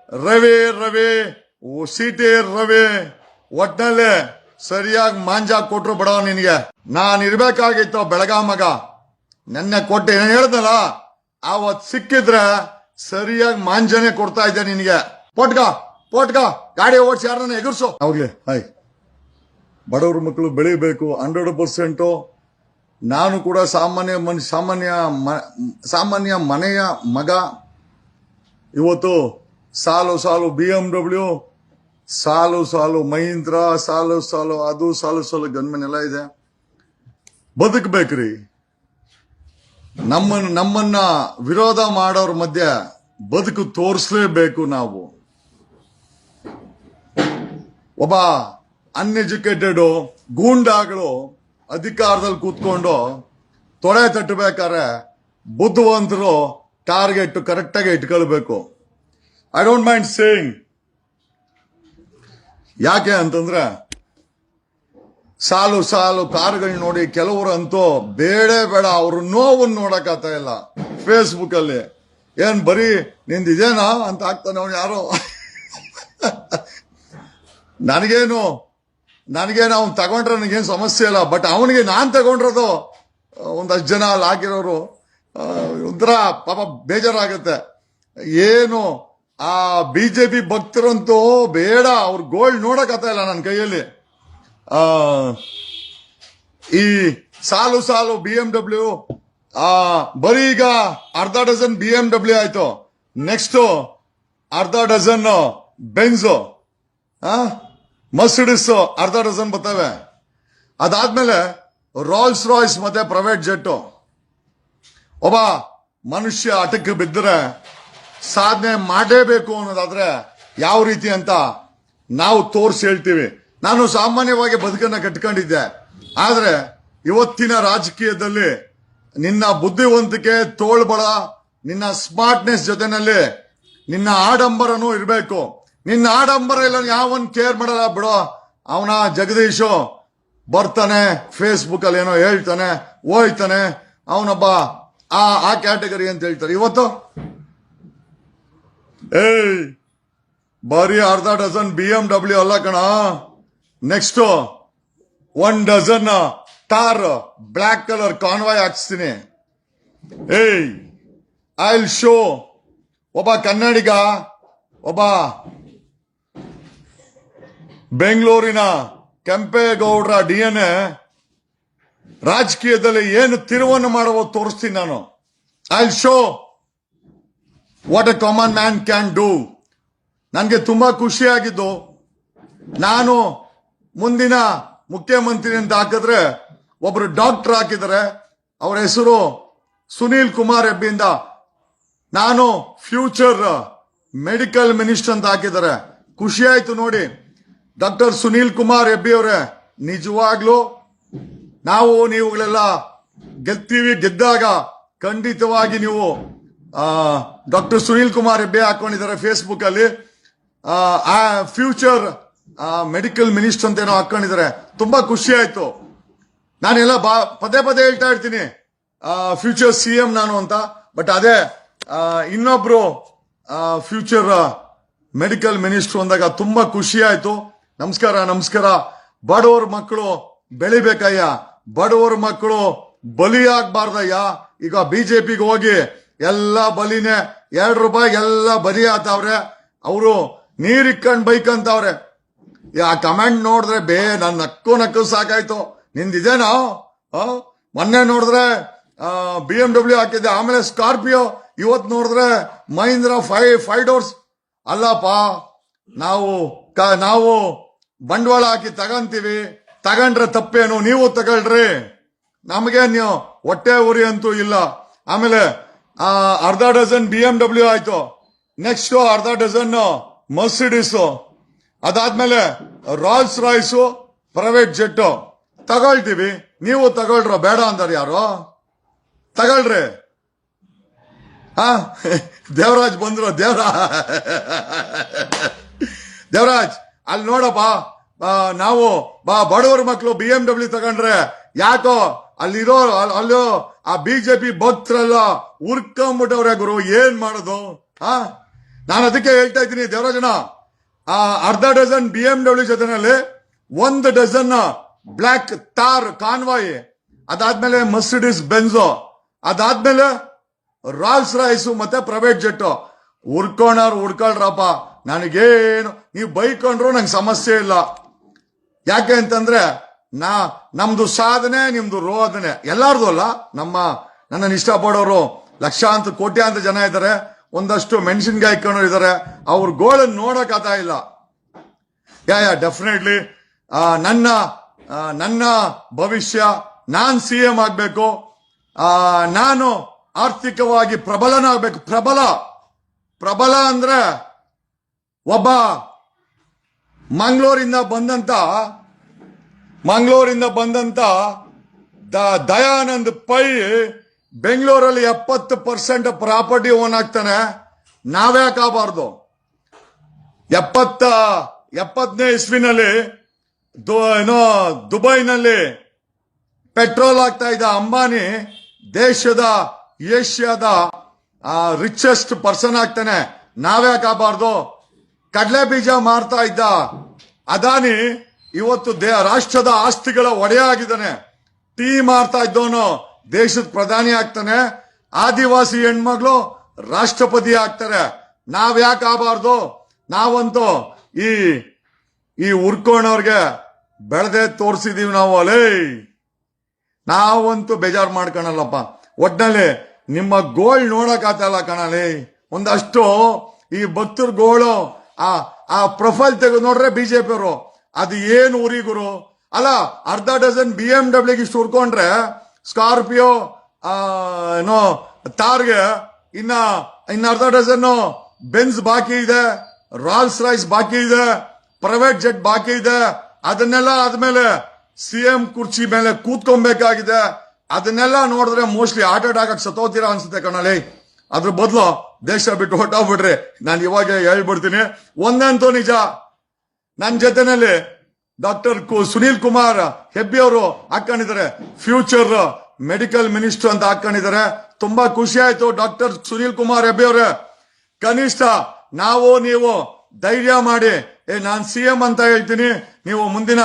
Ravi Ravi city Ravi ಒಟ್ನಲ್ಲಿ ಸರಿಯಾಗಿ ಮಾಂಜ ಕೊಟ್ರು ಬಿಡೋ ನಿನಗೆ. ನಾನು ಇರ್ಬೇಕಾಗಿತ್ತು ಬೆಳಗಾವ್ ಮಗ. ನೆನ್ನೆ ಕೊಟ್ಟು ಏನ್ ಹೇಳ್ದಲ್ಲ ಅವತ್ ಸಿಕ್ಕಿದ್ರೆ ಸರಿಯಾಗಿ ಮಾಂಜನೆ ಕೊಡ್ತಾ ಇದ್ದೆ ನಿನಗೆ. ಪೋಟ್ಕ ಗಾಡಿ ಓಡಿಸಿ ಯಾರನ್ನ ಎದುರ್ಸು. ಹೋಗ್ಲಿ. ಹಾಯ್, ಬಡವ್ರ ಮಕ್ಕಳು ಬೆಳಿಬೇಕು 100%. ನಾನು ಕೂಡ ಸಾಮಾನ್ಯ ಮನೆಯ ಮಗ. ಇವತ್ತು ಸಾಲು BMW, ಸಾಲು ಮಹೀಂದ್ರ, ಸಾಲು ಅದು ಸಾಲು ಗನ್ಮೆನ್ ಎಲ್ಲ ಇದೆ. ಬದುಕಬೇಕ್ರಿ. ನಮ್ಮನ್ನ ವಿರೋಧ ಮಾಡೋರ ಮಧ್ಯೆ ಬದುಕು ತೋರಿಸಲೇಬೇಕು ನಾವು. ಒಬ್ಬ ಅನ್ಎಜುಕೇಟೆಡ್ ಗೂಂಡಾಗಳು ಅಧಿಕಾರದಲ್ಲಿ ಕೂತ್ಕೊಂಡು ತೊಡೆ ತಟ್ಟಬೇಕಾದ್ರೆ ಬುದ್ಧಿವಂತರು ಟಾರ್ಗೆಟ್ ಕರೆಕ್ಟಾಗಿ ಇಟ್ಕೊಳ್ಬೇಕು. I don't mind saying. ಯಾಕೆ ಅಂತಂದ್ರೆ ಸಾಲು ಕಾರುಗಳು ನೋಡಿ ಕೆಲವರು ಅಂತೂ ಬೇಡ ಅವ್ರ ನೋವನ್ನು ನೋಡಕ್ಕಾಗ್ತಾ ಇಲ್ಲ. ಫೇಸ್ಬುಕ್ ಅಲ್ಲಿ ಏನ್ ಬರೀ ನಿಂದಿದೇನಾ ಅಂತ ಆಗ್ತಾನೆ ಅವನು ಯಾರೋ. ನನಗೇನು ಅವ್ನು ತಗೊಂಡ್ರೆ ನನಗೇನು ಸಮಸ್ಯೆ ಇಲ್ಲ. ಬಟ್ ಅವನಿಗೆ ನಾನ್ ತಗೊಂಡ್ರದು ಒಂದಷ್ಟು ಜನ ಅಲ್ಲಿ ಹಾಕಿರೋರು ಒಂಥರ ಪಾಪ ಬೇಜಾರಾಗತ್ತೆ. ಏನು ಆ ಬಿಜೆಪಿ ಭಕ್ತರಂತೂ ಬೇಡ, ಅವ್ರ ಗೋಲ್ಡ್ ನೋಡಕ್ಕಾಗ್ತಾ ಇಲ್ಲ ನನ್ನ ಕೈಯಲ್ಲಿ. ಈ ಸಾಲು BMW ಬರೀ ಈಗ ಅರ್ಧ ಡಜನ್ BMW ಆಯ್ತು. ನೆಕ್ಸ್ಟ್ ಅರ್ಧ ಡಜನ್ ಬೆನ್ಸ್, ಮರ್ಸಿಡಿಸ್ ಅರ್ಧ ಡಜನ್ ಬರ್ತವೆ. ಅದಾದ್ಮೇಲೆ ರೋಲ್ಸ್ ರಾಯ್ಸ್ ಮತ್ತೆ ಪ್ರೈವೇಟ್ ಜೆಟ್. ಒಬ್ಬ ಮನುಷ್ಯ ಅಟಕ್ಕೆ ಬಿದ್ದರೆ ಸಾಧನೆ ಮಾಡಲೇಬೇಕು ಅನ್ನೋದಾದ್ರೆ ಯಾವ ರೀತಿ ಅಂತ ನಾವು ತೋರಿಸಿ ಹೇಳ್ತೀವಿ. ನಾನು ಸಾಮಾನ್ಯವಾಗಿ ಬದುಕನ್ನ ಕಟ್ಕೊಂಡಿದ್ದೆ. ಆದ್ರೆ ಇವತ್ತಿನ ರಾಜಕೀಯದಲ್ಲಿ ನಿನ್ನ ಬುದ್ಧಿವಂತಿಕೆ, ತೋಳ್ಬಳ, ನಿನ್ನ ಸ್ಮಾರ್ಟ್ನೆಸ್ ಜೊತೆನಲ್ಲಿ ನಿನ್ನ ಆಡಂಬರನೂ ಇರಬೇಕು. ನಿನ್ನ ಆಡಂಬರ ಇಲ್ಲ ಯಾವನ್ ಕೇರ್ ಮಾಡಲ್ಲ ಬಿಡೋ. ಅವನ ಜಗದೀಶು ಬರ್ತಾನೆ ಫೇಸ್ಬುಕ್ ಅಲ್ಲಿ ಏನೋ ಹೇಳ್ತಾನೆ, ಹೋಯ್ತಾನೆ, ಅವನೊಬ್ಬ ಆ ಕ್ಯಾಟಗರಿ ಅಂತ ಹೇಳ್ತಾರೆ. ಇವತ್ತು ಬರೀ ಅರ್ಧ ಡಜನ್ BMW ಅಲ್ಲ ಕಣ. Next 1 dozen tar black colour convoy ಹಾಕ್ಸ್ತೀನಿ. I will show. ಒಬ್ಬ ಕನ್ನಡಿಗ, ಒಬ್ಬ ಬೆಂಗಳೂರಿನ ಕೆಂಪೇಗೌಡರ DNA ರಾಜಕೀಯದಲ್ಲಿ ಏನು ತಿರುವನ್ನು ಮಾಡುವ ತೋರಿಸ್ತೀನಿ ನಾನು. I will show what A common man can do. ನನಗೆ ತುಂಬಾ ಖುಷಿಯಾಗಿದ್ದು, ನಾನು ಮುಂದಿನ ಮುಖ್ಯಮಂತ್ರಿ ಅಂತ ಹಾಕಿದ್ರೆ ಒಬ್ರು ಡಾಕ್ಟರ್ ಹಾಕಿದ್ದಾರೆ. ಅವರ ಹೆಸರು ಸುನೀಲ್ ಕುಮಾರ್ ಹೆಬ್ಬಿಯಿಂದ. ನಾನು ಫ್ಯೂಚರ್ ಮೆಡಿಕಲ್ ಮಿನಿಸ್ಟರ್ ಅಂತ ಹಾಕಿದ್ದಾರೆ. ಖುಷಿ ಆಯ್ತು ನೋಡಿ. ಡಾಕ್ಟರ್ ಸುನೀಲ್ ಕುಮಾರ್ ಹೆಬ್ಬಿ ಅವರೇ, ನಿಜವಾಗ್ಲೂ ನಾವು ನೀವುಗಳೆಲ್ಲ ಗೆದ್ದಾಗ ಖಂಡಿತವಾಗಿ ನೀವು ಡಾಕ್ಟರ್ ಸುನೀಲ್ ಕುಮಾರ್ ಹೆಬ್ಬಿ ಹಾಕೊಂಡಿದ್ದಾರೆ ಫೇಸ್ಬುಕ್ ಅಲ್ಲಿ. ಫ್ಯೂಚರ್ ಮೆಡಿಕಲ್ ಮಿನಿಸ್ಟರ್ ಅಂತ ಏನೋ ಹಾಕೊಂಡಿದ್ದಾರೆ. ತುಂಬಾ ಖುಷಿ ಆಯ್ತು. ನಾನೆಲ್ಲ ಪದೇ ಹೇಳ್ತಾ ಇರ್ತೀನಿ ಫ್ಯೂಚರ್ CM ನಾನು ಅಂತ. ಬಟ್ ಅದೇ ಇನ್ನೊಬ್ರು ಫ್ಯೂಚರ್ ಮೆಡಿಕಲ್ ಮಿನಿಸ್ಟರ್ ಅಂದಾಗ ತುಂಬಾ ಖುಷಿ ಆಯ್ತು. ನಮಸ್ಕಾರ. ಬಡವರ ಮಕ್ಕಳು ಬೆಳಿಬೇಕಯ್ಯ, ಬಡವರ ಮಕ್ಕಳು ಬಲಿಯಾಗಬಾರ್ದಯ್ಯ. ಈಗ ಬಿಜೆಪಿಗೆ ಹೋಗಿ ಎಲ್ಲ ಬಲಿನೇ, 2 ರೂಪಾಯಿ ಎಲ್ಲ ಬಲಿ ಆತವ್ರೆ. ಅವರು ನೀರಿಕ್ಕಂಡ್ ಬೈಕಂತವ್ರೆ. ಆ ಕಮೆಂಟ್ ನೋಡಿದ್ರೆ ನನ್ ನಕ್ಕು ಸಾಕಾಯ್ತು. ನಿಂದಿದೇನಾ? ಮೊನ್ನೆ ನೋಡಿದ್ರೆ BMW ಹಾಕಿದ್ದೆ, ಆಮೇಲೆ ಸ್ಕಾರ್ಪಿಯೋ, ಇವತ್ ನೋಡಿದ್ರೆ ಮಹೀಂದ್ರ 5 ಡೋರ್ಸ್. ಅಲ್ಲಪ್ಪ, ನಾವು ಬಂಡವಾಳ ಹಾಕಿ ತಗಂತೀವಿ, ತಗೊಂಡ್ರೆ ತಪ್ಪೇನು? ನೀವು ತಗೊಳ್ರಿ, ನಮಗೆ ನೀವು ಹೊಟ್ಟೆ ಉರಿ ಅಂತೂ ಇಲ್ಲ. ಆಮೇಲೆ ಅರ್ಧ ಡಜನ್ BMW ಆಯ್ತು. ನೆಕ್ಸ್ಟ್ ಅರ್ಧ ಡಜನ್ ಮರ್ಸಿಡಿಸ್, ಅದಾದ್ಮೇಲೆ ರೋಲ್ಸ್ ರಾಯ್ಸು, ಪ್ರೈವೇಟ್ ಜೆಟ್ ತಗೊಳ್ತೀವಿ. ನೀವು ತಗೊಳ್ರ, ಬೇಡ ಅಂದಾರ ಯಾರು? ತಗೊಳ್ರಿ. ದೇವರಾಜ್ ಬಂದ್ರು. ದೇವರಾಜ್ ಅಲ್ಲಿ ನೋಡಪ್ಪ, ನಾವು ಬಡವರ ಮಕ್ಕಳು BMW ತಗೊಂಡ್ರೆ ಯಾಕೋ ಅಲ್ಲೋ ಆ ಬಿಜೆಪಿ ಭಕ್ತರೆಲ್ಲ ಉರ್ಕೊಂಬಿಟ್ಟವ್ರೆ ಗುರು. ಏನ್ ಮಾಡೋದು? ನಾನು ಅದಕ್ಕೆ ಹೇಳ್ತಾ ಇದ್ದೀನಿ ದೇವರಾಜನ, ಅರ್ಧ ಡಜನ್ BMW ಜೊತೆನಲ್ಲಿ 1 ಡಜನ್ ಬ್ಲಾಕ್ ತಾರ್ ಕಾನ್ವಾಯ್, ಅದಾದ್ಮೇಲೆ ಮರ್ಸಿಡೀಸ್ ಬೆನ್ಸೋ, ಅದಾದ್ಮೇಲೆ ರಾಲ್ಸ್ ರಾಯ್ಸು ಮತ್ತೆ ಪ್ರೈವೇಟ್ ಜೆಟ್ ಹುಡ್ಕೊಳ್ರಪ್ಪ. ನನಗೇನು ನೀವು ಬೈಕೊಂಡ್ರು ನಂಗೆ ಸಮಸ್ಯೆ ಇಲ್ಲ. ಯಾಕೆ ಅಂತಂದ್ರೆ ನಮ್ದು ಸಾಧನೆ ನಿಮ್ದು ರೋದನೆ ಎಲ್ಲಾರ್ದು ಅಲ್ಲ. ನನ್ನನ್ನು ಇಷ್ಟಪಡೋರು ಲಕ್ಷಾಂತರ ಕೋಟ್ಯಾಂತರ ಜನ ಇದ್ದಾರೆ, ಒಂದಷ್ಟು ಮೆಣಸಿನ್ಕಾಯಿ ಇಕ್ಕೊಂಡ್ರು ಇದ್ದಾರೆ. ಅವ್ರ ಗೋಳನ್ನು ನೋಡಕ್ ಆಗ್ತಾ ಇಲ್ಲ. ಡೆಫಿನೆಟ್ಲಿ ನನ್ನ ಭವಿಷ್ಯ, ನಾನ್ CM ಆಗ್ಬೇಕು, ನಾನು ಆರ್ಥಿಕವಾಗಿ ಪ್ರಬಲನಾಗಬೇಕು. ಪ್ರಬಲ ಅಂದ್ರೆ ಒಬ್ಬ ಮಂಗಳೂರಿಂದ ಬಂದಂತ ದಯಾನಂದ್ ಪೈ ಬೆಂಗಳೂರಲ್ಲಿ 70% ಪ್ರಾಪರ್ಟಿ ಓನ್ ಆಗ್ತಾನೆ. ನಾವ್ಯಾಕಾಗಬಾರ್ದು? 70ನೇ ಇಸ್ವಿನಲ್ಲಿ ದುಬೈನಲ್ಲಿ ಪೆಟ್ರೋಲ್ ಆಗ್ತಾ ಇದ್ದ ಅಂಬಾನಿ ಏಷ್ಯಾದ ರಿಚೆಸ್ಟ್ ಪರ್ಸನ್ ಆಗ್ತಾನೆ. ನಾವ್ಯಾಕಾಗಬಾರ್ದು? ಕಡಲೆ ಬೀಜ ಮಾರ್ತಾ ಇದ್ದ ಅದಾನಿ ಇವತ್ತು ರಾಷ್ಟ್ರದ ಆಸ್ತಿಗಳ ಒಡೆಯ ಆಗಿದ್ದಾನೆ. ಟೀ ಮಾರ್ತಾ ಇದ್ದವನು ದೇಶದ ಪ್ರಧಾನಿ ಆಗ್ತಾನೆ. ಆದಿವಾಸಿ ಹೆಣ್ಮಗಳು ರಾಷ್ಟ್ರಪತಿ ಆಗ್ತಾರೆ. ನಾವ್ಯಾಕಾಗಬಾರ್ದು? ನಾವಂತೂ ಈ ಉರ್ಕೋಣವ್ರಿಗೆ ಬೆಳೆದೇ ತೋರಿಸಿದೀವಿ ನಾವು. ನಾವಂತೂ ಬೇಜಾರು ಮಾಡ್ಕೊಳಲ್ಲಪ್ಪ. ಒಟ್ನಲ್ಲಿ ನಿಮ್ಮ ಗೋಳ್ ನೋಡಕ್ ಆತಲ್ಲ ಕಣಲಿ. ಒಂದಷ್ಟು ಈ ಭಕ್ತರ ಗೋಳು ಆ ಪ್ರೊಫೈಲ್ ತೆಗೆದು ನೋಡ್ರೆ ಬಿಜೆಪಿ ಅವರು ಅದು ಏನು ಊರಿಗುರು ಅಲ್ಲ. ಅರ್ಧ ಡಜನ್ BMW ಇಷ್ಟು ಹುರ್ಕೊಂಡ್ರೆ ಸ್ಕಾರ್ಪಿಯೋ ತಾರ್ಗೆ ಇನ್ನ ಅರ್ಧ ಡಜನ್ ಬೆನ್ಸ್ ಬಾಕಿ ಇದೆ, ರಾಲ್ಸ್ ರಾಯ್ಸ್ ಬಾಕಿ ಇದೆ, ಪ್ರೈವೇಟ್ ಜೆಟ್ ಬಾಕಿ ಇದೆ. ಅದನ್ನೆಲ್ಲ ಆದ್ಮೇಲೆ CM ಕುರ್ಚಿ ಮೇಲೆ ಕೂತ್ಕೊಬೇಕಾಗಿದೆ. ಅದನ್ನೆಲ್ಲ ನೋಡಿದ್ರೆ ಮೋಸ್ಟ್ಲಿ ಹಾರ್ಟ್ ಅಟ್ಯಾಕ್ ಸತ್ತೋತೀರಾ ಅನ್ಸುತ್ತೆ ಕಣಲಿ. ಅದ್ರ ಬದಲು ದೇಶ ಬಿಟ್ಟು ಹೊಟ್ಟೋಗ್ಬಿಡ್ರಿ. ನಾನು ಇವಾಗ ಹೇಳ್ಬಿಡ್ತೀನಿ, ಒಂದಂತೂ ನಿಜ. ನನ್ನ ಜೊತೆನಲ್ಲಿ ಡಾಕ್ಟರ್ ಸುನೀಲ್ ಕುಮಾರ್ ಹೆಬ್ಬಿ ಅವರು ಹಾಕೊಂಡಿದ್ದಾರೆ, ಫ್ಯೂಚರ್ ಮೆಡಿಕಲ್ ಮಿನಿಸ್ಟರ್ ಅಂತ ಹಾಕೊಂಡಿದ್ದಾರೆ. ತುಂಬಾ ಖುಷಿ ಆಯ್ತು ಡಾಕ್ಟರ್ ಸುನೀಲ್ ಕುಮಾರ್ ಹೆಬ್ಬಿ ಅವರೇ. ಕನಿಷ್ಠ ನೀವು ಧೈರ್ಯ ಮಾಡಿ, ನಾನು CM ಅಂತ ಹೇಳ್ತೀನಿ, ನೀವು ಮುಂದಿನ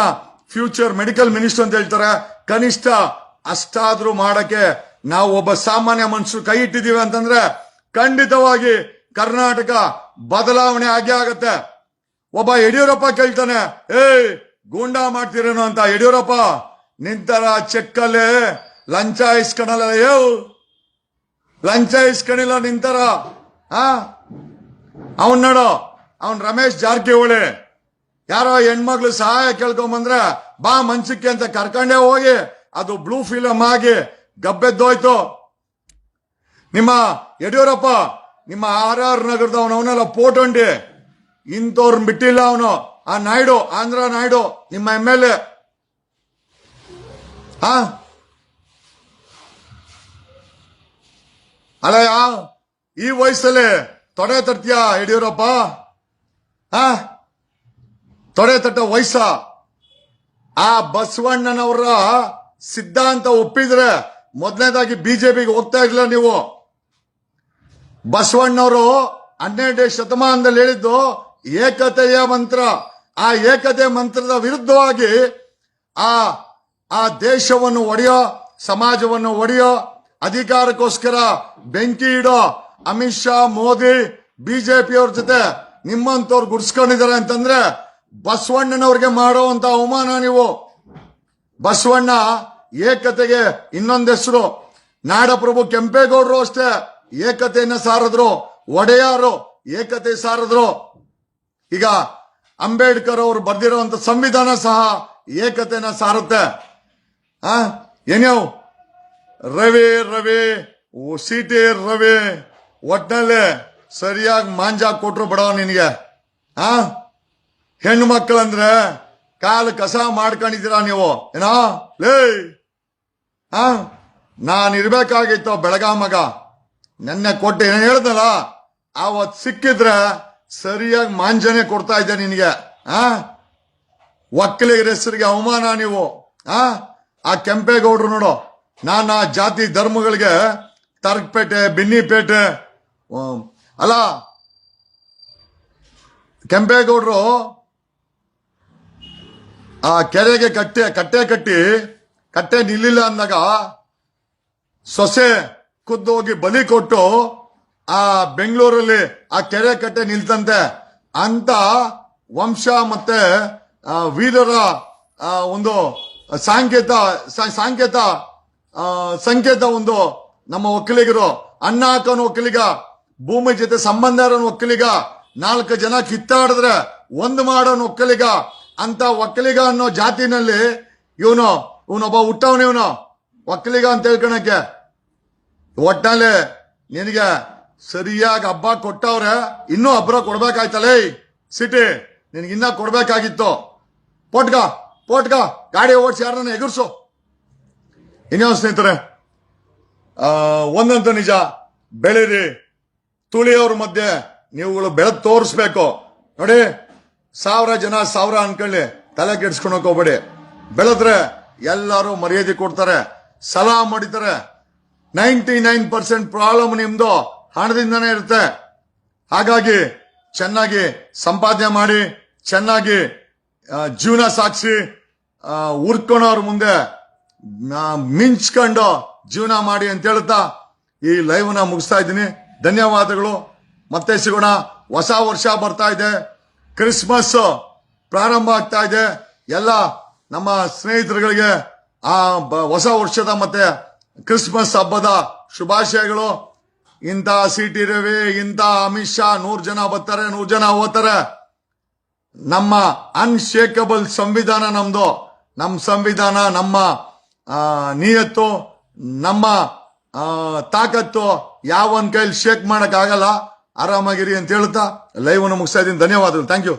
ಫ್ಯೂಚರ್ ಮೆಡಿಕಲ್ ಮಿನಿಸ್ಟರ್ ಅಂತ ಹೇಳ್ತಾರೆ. ಕನಿಷ್ಠ ಅಷ್ಟಾದ್ರೂ ಮಾಡಕ್ಕೆ ನಾವು ಒಬ್ಬ ಸಾಮಾನ್ಯ ಮನುಷ್ಯರು ಕೈ ಇಟ್ಟಿದೀವಿ ಅಂತಂದ್ರೆ ಖಂಡಿತವಾಗಿ ಕರ್ನಾಟಕ ಬದಲಾವಣೆ ಆಗೇ ಆಗತ್ತೆ. ಒಬ್ಬ ಯಡಿಯೂರಪ್ಪ ಕೇಳ್ತಾನೆ, ಗೂಂಡಾ ಮಾಡ್ತೀರೇನೋ ಅಂತ. ಯಡಿಯೂರಪ್ಪ ನಿಂತರ ಚೆಕ್ಕಲ್ಲೇ ಲಂಚ ಇಸ್ಕಣಲ್ಲ, ಲಂಚ ಇಸ್ಕಣಿಲ್ಲ ನಿಂತರ. ಅವನ್ ನೋಡು, ಅವನ್ ರಮೇಶ್ ಜಾರಕಿಹೊಳಿ ಯಾರೋ ಹೆಣ್ಮಕ್ಳು ಸಹಾಯ ಕೇಳ್ಕೊಂಬಂದ್ರೆ ಬಾ ಮಂಚಕ್ಕೆ ಅಂತ ಕರ್ಕೊಂಡೇ ಹೋಗಿ ಅದು ಬ್ಲೂ ಫಿಲಮ್ ಆಗಿ ಗಬ್ಬೆದ್ದೋಯ್ತು. ನಿಮ್ಮ ಯಡಿಯೂರಪ್ಪ ನಿಮ್ಮ RR ನಗರದವನವನೆಲ್ಲ ಪೋಟೊಂಡಿ ಇಂಥವ್ರನ್ನ ಬಿಟ್ಟಿಲ್ಲ ಅವನು. ಆ ನಾಯ್ಡು, ಆಂಧ್ರ ನಾಯ್ಡು ನಿಮ್ಮ MLA. ಅಲ್ಲಯ್ಯ, ಈ ವಯಸ್ಸಲ್ಲಿ ತೊಡೆ ತಟ್ತೀಯ ಯಡಿಯೂರಪ್ಪ? ತೊಡೆ ತಟ್ಟ ವಯಸ್ಸ? ಆ ಬಸವಣ್ಣನವರ ಸಿದ್ಧಾಂತ ಒಪ್ಪಿದ್ರೆ ಮೊದಲನೇದಾಗಿ ಬಿಜೆಪಿಗೆ ಹೋಗ್ತಾ ಇರ್ಲಿಲ್ಲ ನೀವು. ಬಸವಣ್ಣವರು 12ನೇ ಶತಮಾನದಲ್ಲಿ ಹೇಳಿದ್ದು ಏಕತೆಯ ಮಂತ್ರ. ಆ ಏಕತೆ ಮಂತ್ರದ ವಿರುದ್ಧವಾಗಿ ಆ ದೇಶವನ್ನು ಒಡೆಯೋ, ಸಮಾಜವನ್ನು ಒಡೆಯೋ, ಅಧಿಕಾರಕ್ಕೋಸ್ಕರ ಬೆಂಕಿ ಇಡೋ ಅಮಿತ್ ಶಾ, ಮೋದಿ, ಬಿಜೆಪಿಯವ್ರ ಜೊತೆ ನಿಮ್ಮಂತವ್ರು ಗುಡ್ಸ್ಕೊಂಡಿದ್ದಾರೆ ಅಂತಂದ್ರೆ ಬಸವಣ್ಣನವ್ರಿಗೆ ಮಾಡುವಂತ ಅವಮಾನ ನೀವು. ಬಸವಣ್ಣ ಏಕತೆಗೆ ಇನ್ನೊಂದು ಹೆಸರು. ನಾಡಪ್ರಭು ಕೆಂಪೇಗೌಡರು ಅಷ್ಟೇ ಏಕತೆಯನ್ನ ಸಾರಿದ್ರು, ಒಡೆಯಾರು ಏಕತೆ ಸಾರಿದ್ರು. ಈಗ ಅಂಬೇಡ್ಕರ್ ಅವರು ಬರ್ದಿರುವಂತ ಸಂವಿಧಾನ ಸಹ ಏಕತೆನ ಸಾರುತ್ತೆ. ಏನ್ಯಾವ್ ರವಿ CT ರವಿ ಒಟ್ನಲ್ಲಿ ಸರಿಯಾಗಿ ಮಾಂಜ ಕೊಟ್ರು ಬಿಡೋ ನಿನಗೆ. ಹೆಣ್ಣು ಮಕ್ಕಳಂದ್ರೆ ಕಾಲು ಕಸ ಮಾಡ್ಕೊಂಡಿದ್ದೀರಾ ನೀವು ಏನೋ ಲೇ. ನಾನಿರ್ಬೇಕಾಗಿತ್ತು ಬೆಳಗಾಮಗ, ನೆನ್ನೆ ಕೊಟ್ಟೆ ಏನ್ ಹೇಳ್ದಲ್ಲ, ಅವತ್ ಸಿಕ್ಕಿದ್ರೆ ಸರಿಯಾಗಿ ಮಾಂಜನೆ ಕೊಡ್ತಾ ಇದ್ದೆ ನಿನಗೆ. ಒಕ್ಕಲಿಗರ ಹೆಸರಿಗೆ ಅವಮಾನ ನೀವು. ಆ ಕೆಂಪೇಗೌಡರು ನೋಡು, ನಾನಾ ಜಾತಿ ಧರ್ಮಗಳಿಗೆ ತರ್ಕಪೇಟೆ, ಬಿನ್ನಿಪೇಟೆ ಅಲ್ಲ ಕೆಂಪೇಗೌಡರು ಆ ಕೆರೆಗೆ ಕಟ್ಟೆ ನಿಲ್ಲಿಲ್ಲ ಅಂದಾಗ ಸೊಸೆ ಖುದ್ದೋಗಿ ಬಲಿ ಕೊಟ್ಟು ಆ ಬೆಂಗಳೂರಲ್ಲಿ ಆ ಕೆರೆ ಕಟ್ಟೆ ನಿಲ್ತಂತೆ ಅಂತ ವಂಶ ಮತ್ತೆ ವೀರರ ಒಂದು ಸಂಕೇತ ಒಂದು ನಮ್ಮ ಒಕ್ಕಲಿಗರು. ಅಣ್ಣ ಹಾಕೋನು ಒಕ್ಕಲಿಗ, ಭೂಮಿ ಜೊತೆ ಸಂಬಂಧ ಇರೋನು ಒಕ್ಕಲಿಗ, 4 ಜನ ಕಿತ್ತಾಡಿದ್ರೆ ಒಂದು ಮಾಡೋನು ಒಕ್ಕಲಿಗ ಅಂತ ಒಕ್ಕಲಿಗ ಅನ್ನೋ ಜಾತಿನಲ್ಲಿ ಇವನೊಬ್ಬ ಹುಟ್ಟವನು. ಇವನು ಒಕ್ಕಲಿಗ ಅಂತ ಹೇಳ್ಕೊಳಕ್ಕೆ ಒಟ್ನಲ್ಲಿ ನಿನಗೆ ಸರಿಯಾಗಿ ಹಬ್ಬ ಕೊಟ್ಟವ್ರೆ. ಇನ್ನೂ ಹಬ್ಬ ಕೊಡ್ಬೇಕಾಯ್ತಲೇ ಸಿಟಿ, ನಿನಗಿನ್ನ ಕೊಡ್ಬೇಕಾಗಿತ್ತು. ಪೋಟ್ಗ ಗಾಡಿ ಓಡಿಸಿ ಯಾರನ್ನ ಎದುರಿಸು. ಇನ್ನೇನು ಸ್ನೇಹಿತರೆ, ಒಂದಂತೂ ನಿಜ, ಬೆಳೀರಿ. ತುಳಿಯೋರ ಮಧ್ಯೆ ನೀವುಗಳು ಬೆಳೆದು ತೋರಿಸ್ಬೇಕು. ನೋಡಿ, 1000 ಜನ 1000 ಅನ್ಕೊಳ್ಳಿ, ತಲೆ ಕೆಡ್ಸ್ಕೊಳಕ್ ಹೋಗ್ಬೇಡಿ. ಬೆಳೆದ್ರೆ ಎಲ್ಲರೂ ಮರ್ಯಾದೆ ಕೊಡ್ತಾರೆ, ಸಲಾಮ್ ಮಾಡಿತಾರೆ. 99% ಪ್ರಾಬ್ಲಮ್ ನಿಮ್ದು ಹಣದಿಂದನೇ ಇರುತ್ತೆ. ಹಾಗಾಗಿ ಚೆನ್ನಾಗಿ ಸಂಪಾದನೆ ಮಾಡಿ, ಚೆನ್ನಾಗಿ ಜೀವನ ಸಾಗಿಸಿ, ಉರ್ಕೊಳೋರ್ ಮುಂದೆ ಮಿಂಚ್ಕೊಂಡು ಜೀವನ ಮಾಡಿ ಅಂತ ಹೇಳ್ತಾ ಈ ಲೈವ್ ನ ಮುಗಿಸ್ತಾ ಇದ್ದೀನಿ. ಧನ್ಯವಾದಗಳು. ಮತ್ತೆ ಸಿಗೋಣ. ಹೊಸ ವರ್ಷ ಬರ್ತಾ ಇದೆ, ಕ್ರಿಸ್ಮಸ್ ಪ್ರಾರಂಭ ಆಗ್ತಾ ಇದೆ. ಎಲ್ಲ ನಮ್ಮ ಸ್ನೇಹಿತರುಗಳಿಗೆ ಆ ಹೊಸ ವರ್ಷದ ಮತ್ತೆ ಕ್ರಿಸ್ಮಸ್ ಹಬ್ಬದ ಶುಭಾಶಯಗಳು. ಇಂಥ ಸಿಟಿ ರವಿ, ಇಂಥ ಅಮಿತ್ ಶಾ 100 ಜನ ಬರ್ತಾರೆ, 100 ಜನ ಹೋಗ್ತಾರೆ. ನಮ್ಮ ಅನ್ಶೇಕಬಲ್ ಸಂವಿಧಾನ ನಮ್ದು. ನಮ್ಮ ಸಂವಿಧಾನ, ನಮ್ಮ ನಿಯತ್ತು, ನಮ್ಮ ತಾಕತ್ತು ಯಾವನ್ ಕೈಲಿ ಶೇಕ್ ಮಾಡಕ್ ಆಗಲ್ಲ. ಆರಾಮಾಗಿರಿ ಅಂತ ಹೇಳ್ತಾ ಲೈವ್ ಅನ್ನು ಮುಗಿಸ್ತಾ ಇದ್ದೀನಿ. ಧನ್ಯವಾದಗಳು. Thank you.